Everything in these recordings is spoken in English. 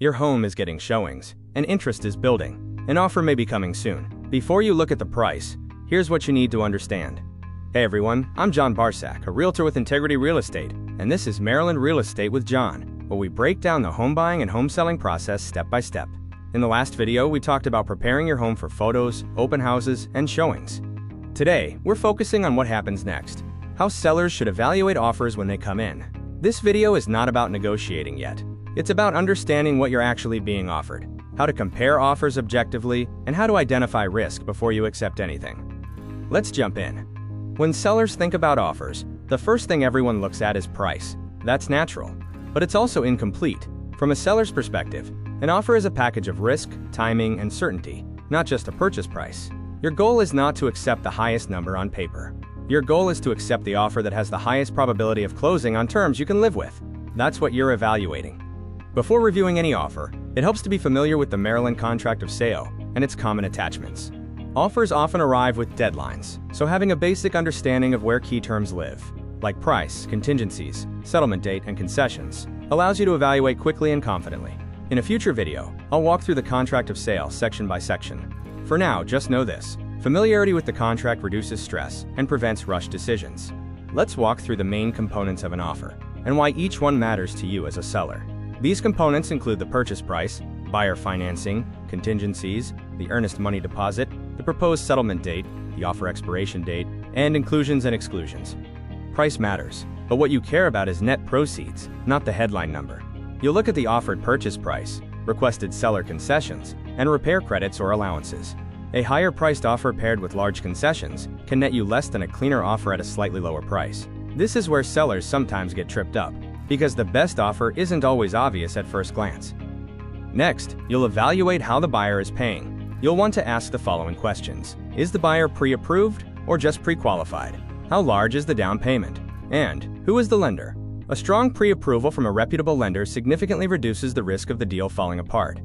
Your home is getting showings, and interest is building. An offer may be coming soon. Before you look at the price, here's what you need to understand. Hey everyone, I'm John Barsak, a realtor with Integrity Real Estate, and this is Maryland Real Estate with John, where we break down the home buying and home selling process step by step. In the last video, we talked about preparing your home for photos, open houses, and showings. Today, we're focusing on what happens next, how sellers should evaluate offers when they come in. This video is not about negotiating yet. It's about understanding what you're actually being offered, how to compare offers objectively, and how to identify risk before you accept anything. Let's jump in. When sellers think about offers, the first thing everyone looks at is price. That's natural, but it's also incomplete. From a seller's perspective, an offer is a package of risk, timing, and certainty, not just a purchase price. Your goal is not to accept the highest number on paper. Your goal is to accept the offer that has the highest probability of closing on terms you can live with. That's what you're evaluating. Before reviewing any offer, it helps to be familiar with the Maryland Contract of Sale and its common attachments. Offers often arrive with deadlines, so having a basic understanding of where key terms live, like price, contingencies, settlement date, and concessions, allows you to evaluate quickly and confidently. In a future video, I'll walk through the Contract of Sale section by section. For now, just know this: familiarity with the contract reduces stress and prevents rushed decisions. Let's walk through the main components of an offer and why each one matters to you as a seller. These components include the purchase price, buyer financing, contingencies, the earnest money deposit, the proposed settlement date, the offer expiration date, and inclusions and exclusions. Price matters, but what you care about is net proceeds, not the headline number. You'll look at the offered purchase price, requested seller concessions, and repair credits or allowances. A higher-priced offer paired with large concessions can net you less than a cleaner offer at a slightly lower price. This is where sellers sometimes get tripped up, because the best offer isn't always obvious at first glance. Next, you'll evaluate how the buyer is paying. You'll want to ask the following questions. Is the buyer pre-approved or just pre-qualified? How large is the down payment? And who is the lender? A strong pre-approval from a reputable lender significantly reduces the risk of the deal falling apart.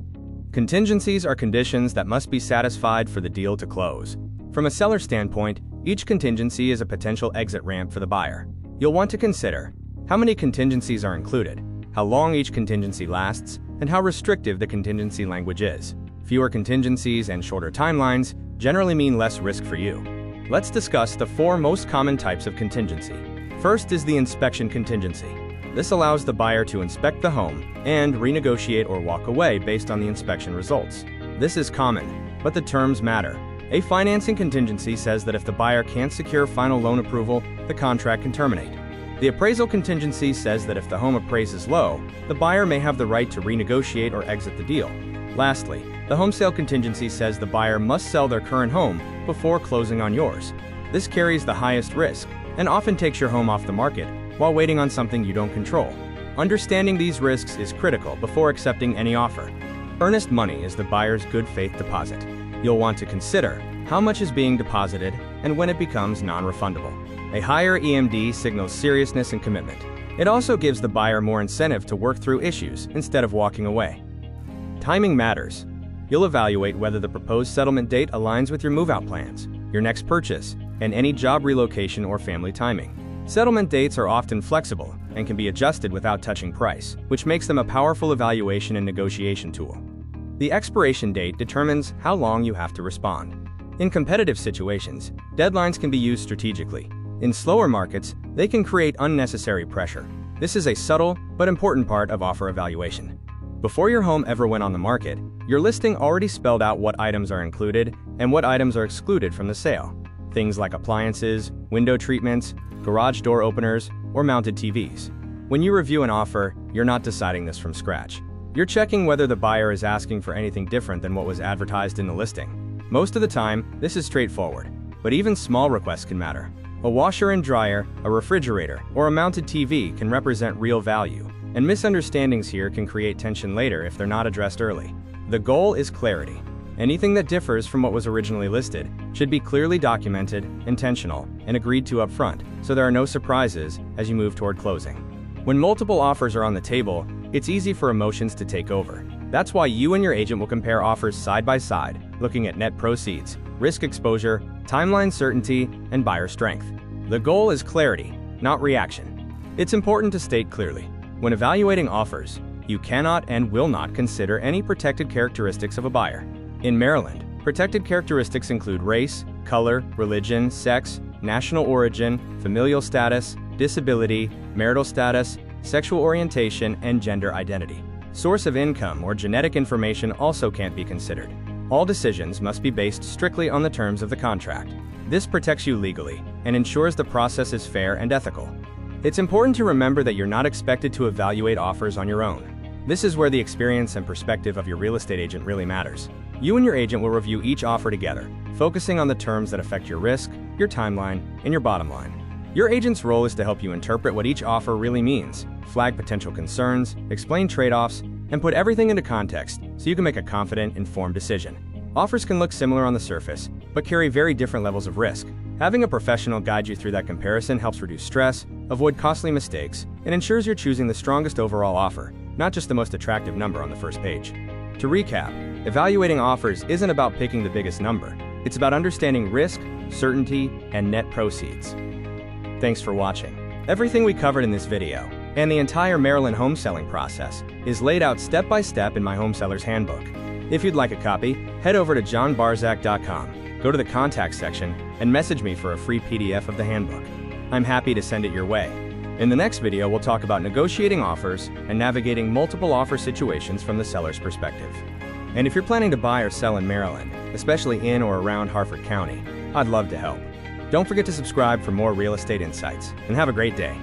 Contingencies are conditions that must be satisfied for the deal to close. From a seller standpoint, each contingency is a potential exit ramp for the buyer. You'll want to consider how many contingencies are included, how long each contingency lasts, and how restrictive the contingency language is. Fewer contingencies and shorter timelines generally mean less risk for you. Let's discuss the 4 most common types of contingency. First is the inspection contingency. This allows the buyer to inspect the home and renegotiate or walk away based on the inspection results. This is common, but the terms matter. A financing contingency says that if the buyer can't secure final loan approval, the contract can terminate. The appraisal contingency says that if the home appraises low, the buyer may have the right to renegotiate or exit the deal. Lastly, the home sale contingency says the buyer must sell their current home before closing on yours. This carries the highest risk and often takes your home off the market while waiting on something you don't control. Understanding these risks is critical before accepting any offer. Earnest money is the buyer's good faith deposit. You'll want to consider how much is being deposited and when it becomes non-refundable. A higher EMD signals seriousness and commitment. It also gives the buyer more incentive to work through issues instead of walking away. Timing matters. You'll evaluate whether the proposed settlement date aligns with your move-out plans, your next purchase, and any job relocation or family timing. Settlement dates are often flexible and can be adjusted without touching price, which makes them a powerful evaluation and negotiation tool. The expiration date determines how long you have to respond. In competitive situations, deadlines can be used strategically. In slower markets, they can create unnecessary pressure. This is a subtle but important part of offer evaluation. Before your home ever went on the market, your listing already spelled out what items are included and what items are excluded from the sale. Things like appliances, window treatments, garage door openers, or mounted TVs. When you review an offer, you're not deciding this from scratch. You're checking whether the buyer is asking for anything different than what was advertised in the listing. Most of the time, this is straightforward, but even small requests can matter. A washer and dryer, a refrigerator, or a mounted TV can represent real value, and misunderstandings here can create tension later if they're not addressed early. The goal is clarity. Anything that differs from what was originally listed should be clearly documented, intentional, and agreed to upfront, so there are no surprises as you move toward closing. When multiple offers are on the table, it's easy for emotions to take over. That's why you and your agent will compare offers side by side, looking at net proceeds, risk exposure, timeline certainty, and buyer strength. The goal is clarity, not reaction. It's important to state clearly. When evaluating offers, You cannot and will not consider any protected characteristics of a buyer. In Maryland, protected characteristics include race, color, religion, sex, national origin, familial status, disability, marital status, sexual orientation, and gender identity. Source of income or genetic information also can't be considered. All decisions must be based strictly on the terms of the contract. This protects you legally and ensures the process is fair and ethical. It's important to remember that you're not expected to evaluate offers on your own. This is where the experience and perspective of your real estate agent really matters. You and your agent will review each offer together, focusing on the terms that affect your risk, your timeline, and your bottom line. Your agent's role is to help you interpret what each offer really means, flag potential concerns, explain trade-offs, and put everything into context so you can make a confident, informed decision. Offers can look similar on the surface, but carry very different levels of risk. Having a professional guide you through that comparison helps reduce stress, avoid costly mistakes, and ensures you're choosing the strongest overall offer, not just the most attractive number on the first page. To recap, evaluating offers isn't about picking the biggest number. It's about understanding risk, certainty, and net proceeds. Thanks for watching. Everything we covered in this video, and the entire Maryland home selling process, is laid out step by step in my Home Seller's Handbook. If you'd like a copy, head over to johnbarzak.com, go to the contact section, and message me for a free PDF of the handbook. I'm happy to send it your way. In the next video, we'll talk about negotiating offers and navigating multiple offer situations from the seller's perspective. And if you're planning to buy or sell in Maryland, especially in or around Harford County, I'd love to help. Don't forget to subscribe for more real estate insights, and have a great day.